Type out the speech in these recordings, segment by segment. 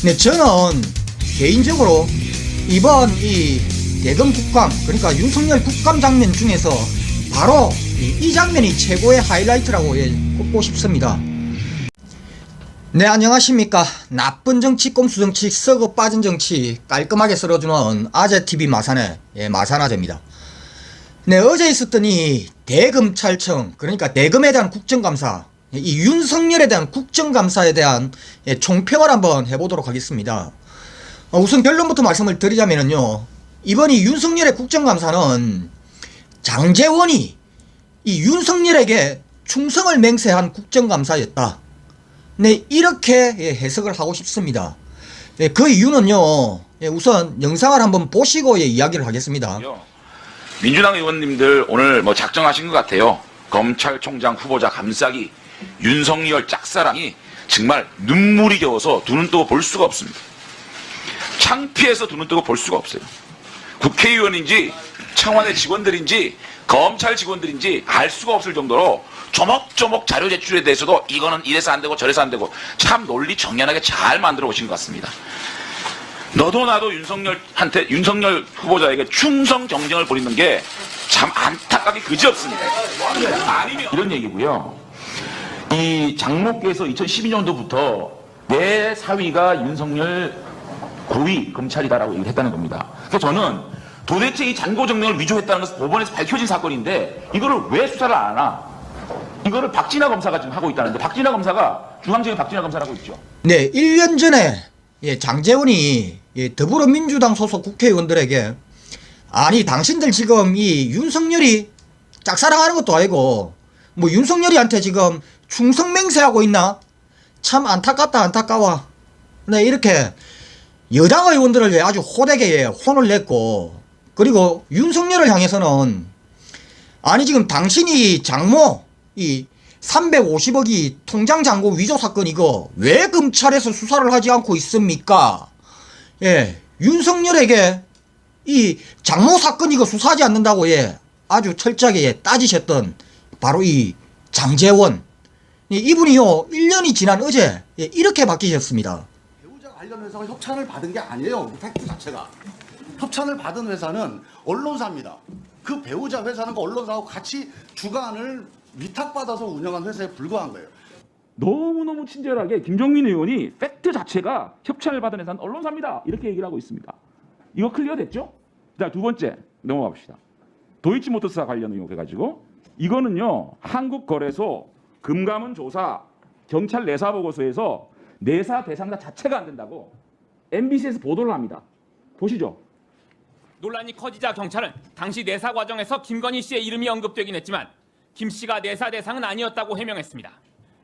네, 저는 개인적으로 이번 이 대검 국감, 그러니까 윤석열 국감 장면 중에서 바로 이 장면이 최고의 하이라이트라고 꼽고 싶습니다. 네, 안녕하십니까. 나쁜 정치, 꼼수 정치, 썩어 빠진 정치 깔끔하게 썰어주는 아재TV 마산의 마산아재입니다. 네, 어제 있었던 이 대검찰청, 그러니까 대검에 대한 국정감사, 이 윤석열에 대한 국정감사에 대한 총평을 한번 해보도록 하겠습니다. 우선 결론부터 말씀을 드리자면요, 이번 이 윤석열의 국정감사는 장제원이 이 윤석열에게 충성을 맹세한 국정감사였다. 네, 이렇게 해석을 하고 싶습니다. 그 이유는요, 우선 영상을 한번 보시고 이야기를 하겠습니다. 민주당 의원님들 오늘 뭐 작정하신 것 같아요. 검찰총장 후보자 감싸기, 윤석열 짝사랑이 정말 눈물이 겨워서 두 눈 뜨고 볼 수가 없습니다. 창피해서 두 눈 뜨고 볼 수가 없어요. 국회의원인지 청와대 직원들인지 검찰 직원들인지 알 수가 없을 정도로 조목조목 자료 제출에 대해서도 이거는 이래서 안 되고 저래서 안 되고 참 논리 정연하게 잘 만들어 오신 것 같습니다. 너도 나도 윤석열 후보자에게 충성 정쟁을 벌이는 게 참 안타깝게 그지없습니다. 아니면 이런 얘기고요. 이 장모께서 2012년도부터 내 사위가 윤석열 고위 검찰이다라고 얘기를 했다는 겁니다. 그래서 저는 도대체 이 잔고정명을 위조했다는 것은 법원에서 밝혀진 사건인데 이거를 왜 수사를 안 하나? 이거를 박진아 검사가 지금 하고 있다는데 박진아 검사가 중앙지검 박진아 검사를 하고 있죠. 네, 1년 전에 장제원이 더불어민주당 소속 국회의원들에게 아니 당신들 지금 이 윤석열이 짝사랑하는 것도 아니고 뭐 윤석열이한테 지금 충성맹세하고 있나? 참 안타깝다 안타까워. 네, 이렇게 여당 의원들을 아주 호되게 혼을 냈고, 그리고 윤석열을 향해서는 아니 지금 당신이 장모 이 350억이 통장 잔고 위조 사건 이거 왜 검찰에서 수사를 하지 않고 있습니까? 윤석열에게 이 장모 사건 이거 수사하지 않는다고 아주 철저하게 따지셨던 바로 이 장제원, 이분이요 1년이 지난 어제 이렇게 바뀌셨습니다. 배우자 관련 회사가 협찬을 받은 게 아니에요. 팩트 자체가. 협찬을 받은 회사는 언론사입니다. 그 배우자 회사는 그 언론사하고 같이 주관을 위탁받아서 운영한 회사에 불과한 거예요. 너무너무 친절하게 김종민 의원이 팩트 자체가 협찬을 받은 회사는 언론사입니다. 이렇게 얘기를 하고 있습니다. 이거 클리어 됐죠? 자, 두 번째 넘어가 봅시다. 도이치모터스 관련 의혹 해가지고 이거는요, 한국거래소 금감원 조사 경찰 내사 보고서에서 내사 대상자 자체가 안 된다고 MBC에서 보도를 합니다. 보시죠. 논란이 커지자 경찰은 당시 내사 과정에서 김건희 씨의 이름이 언급되긴 했지만 김 씨가 내사 대상은 아니었다고 해명했습니다.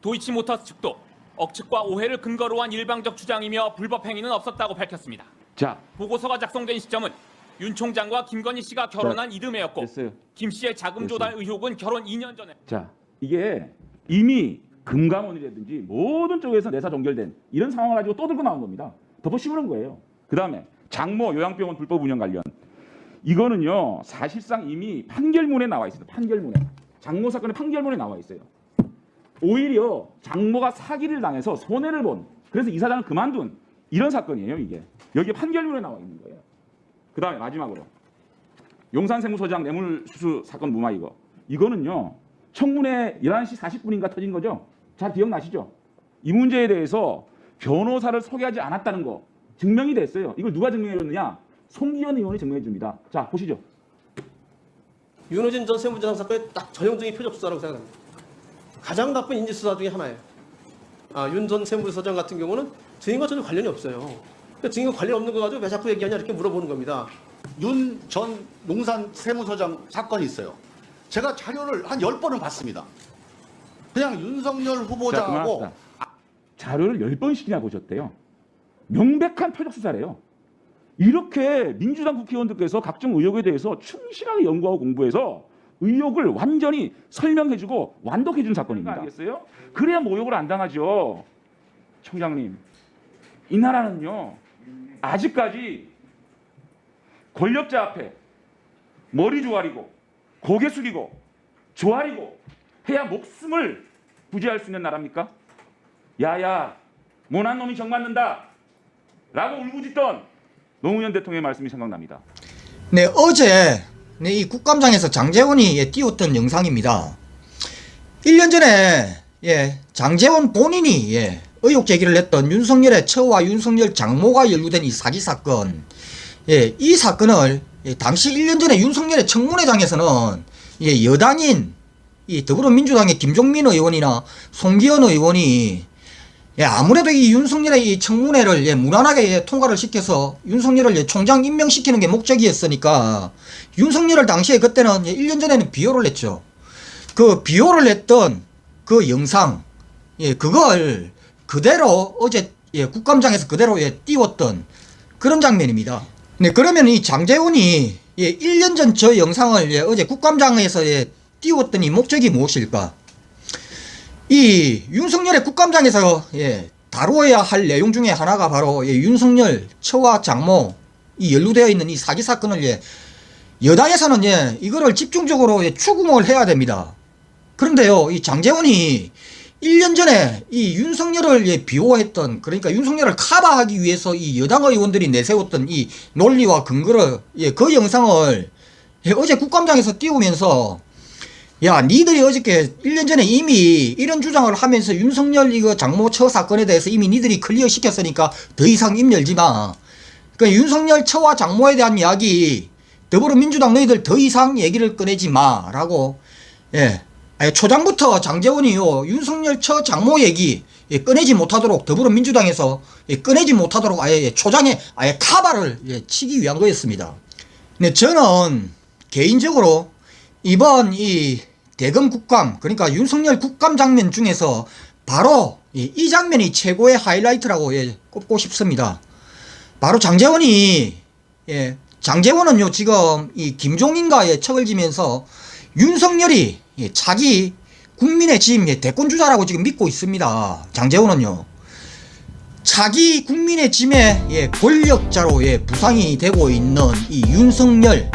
도이치모터스 측도 억측과 오해를 근거로 한 일방적 주장이며 불법 행위는 없었다고 밝혔습니다. 자, 보고서가 작성된 시점은 윤 총장과 김건희 씨가 결혼한 이듬해였고 됐어요. 김 씨의 자금 조달 의혹은 결혼 2년 전에. 자, 이게 이미 금감원이라든지 모든 쪽에서 내사 종결된 이런 상황을 가지고 또 들고 나온 겁니다. 덮어 씌우는 거예요. 그 다음에 장모 요양병원 불법 운영 관련 이거는요, 사실상 이미 판결문에 나와 있습니다. 판결문에. 장모 사건의 판결문에 나와 있어요. 오히려 장모가 사기를 당해서 손해를 본, 그래서 이사장을 그만둔 이런 사건이에요. 이게 여기 판결문에 나와 있는 거예요. 그 다음에 마지막으로 용산세무서장 뇌물수수 사건 무마 이거는요, 청문회 11시 40분인가 터진 거죠. 잘 기억나시죠? 이 문제에 대해서 변호사를 소개하지 않았다는 거 증명이 됐어요. 이걸 누가 증명해줬느냐? 송기현 의원이 증명해 줍니다. 자, 보시죠. 윤호진 전 세무부장 사건의 딱 전형적인 표적 수사라고 생각합니다. 가장 나쁜 인지 수사 중에 하나예요. 윤 전 세무부서장 같은 경우는 증인과 전혀 관련이 없어요. 그러니까 증인과 관련 없는 거 가지고 왜 자꾸 얘기하냐 이렇게 물어보는 겁니다. 윤 전 용산 세무서장 사건이 있어요. 제가 자료를 한 10번은 봤습니다. 그냥 윤석열 후보자하고 자, 자료를 10번씩이나 보셨대요. 명백한 표적 수사래요. 이렇게 민주당 국회의원들께서 각종 의혹에 대해서 충실하게 연구하고 공부해서 의혹을 완전히 설명해주고 완독해준 사건입니다. 알겠어요? 그래야 모욕을 안 당하죠. 총장님, 이 나라는요, 아직까지 권력자 앞에 머리 조아리고 고개 숙이고 조아리고 해야 목숨을 부지할 수 있는 나라입니까? 야야, 못난 놈이 정 맞는다. 라고 울부짖던 노무현 대통령의 말씀이 생각납니다. 네, 어제 이 국감장에서 장제원이 띄웠던 영상입니다. 1년 전에 장제원 본인이 의혹 제기를 했던 윤석열의 처와 윤석열 장모가 연루된 이 사기 사건, 이 사건을 당시 1년 전에 윤석열의 청문회장에서는 여당인 이 더불어민주당의 김종민 의원이나 송기현 의원이 아무래도 이 윤석열의 이 청문회를 무난하게 통과를 시켜서 윤석열을 총장 임명시키는 게 목적이었으니까 윤석열을 당시에 그때는 1년 전에는 비호를 했죠. 그 비호를 했던 그 영상, 그걸 그대로 어제 국감장에서 그대로 띄웠던 그런 장면입니다. 네, 그러면 이 장제원이 1년 전 저 영상을 어제 국감장에서 띄웠던 이 목적이 무엇일까? 이 윤석열의 국감장에서 다루어야 할 내용 중에 하나가 바로 윤석열 처와 장모 이 연루되어 있는 이 사기 사건을 여당에서는 이거를 집중적으로 추궁을 해야 됩니다. 그런데요, 이 장제원이 1년 전에 이 윤석열을 비호했던, 그러니까 윤석열을 커버하기 위해서 이 여당 의원들이 내세웠던 이 논리와 근거를 그 영상을 어제 국감장에서 띄우면서 야, 니들이 어저께 1년 전에 이미 이런 주장을 하면서 윤석열 이거 장모 처 사건에 대해서 이미 니들이 클리어 시켰으니까 더 이상 입 열지 마. 그러니까 윤석열 처와 장모에 대한 이야기 더불어민주당 너희들 더 이상 얘기를 꺼내지 마 라고 초장부터 장제원이요 윤석열 처 장모 얘기 꺼내지 못하도록 더불어민주당에서 꺼내지 못하도록 아예 초장에 아예 카바를 치기 위한 거였습니다. 근데 저는 개인적으로 이번 이 대검 국감, 그러니까 윤석열 국감 장면 중에서 바로 이 장면이 최고의 하이라이트라고 꼽고 싶습니다. 바로 장제원이 장제원은요 지금 이 김종인과의 척을 지면서 윤석열이 자기 국민의 짐 대권주자라고 지금 믿고 있습니다. 장제원은요 자기 국민의 짐의 권력자로 부상이 되고 있는 이 윤석열,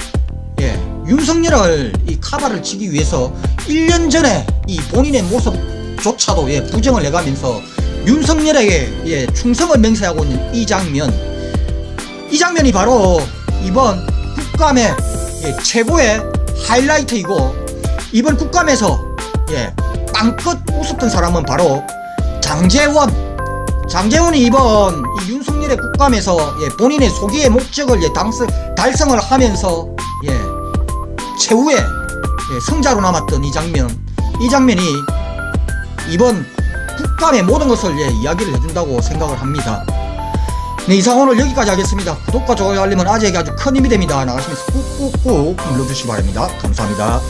윤석열을 이 카바를 치기 위해서 1년 전에 이 본인의 모습조차도 부정을 해가면서 윤석열에게 충성을 맹세하고 있는 이 장면이 바로 이번 국감의 최고의 하이라이트이고, 이번 국감에서 빵긋 웃었던 사람은 바로 장제원이 이번 이 윤석열의 국감에서 본인의 소기의 목적을 달성을 하면서 최후의 승자로 남았던 이 장면이 이번 국감의 모든 것을 이야기를 해준다고 생각을 합니다. 네, 이상 오늘 여기까지 하겠습니다. 구독과 좋아요 알림은 아재에게 아주 큰 힘이 됩니다. 나가시면서 꾹꾹꾹 눌러주시기 바랍니다. 감사합니다.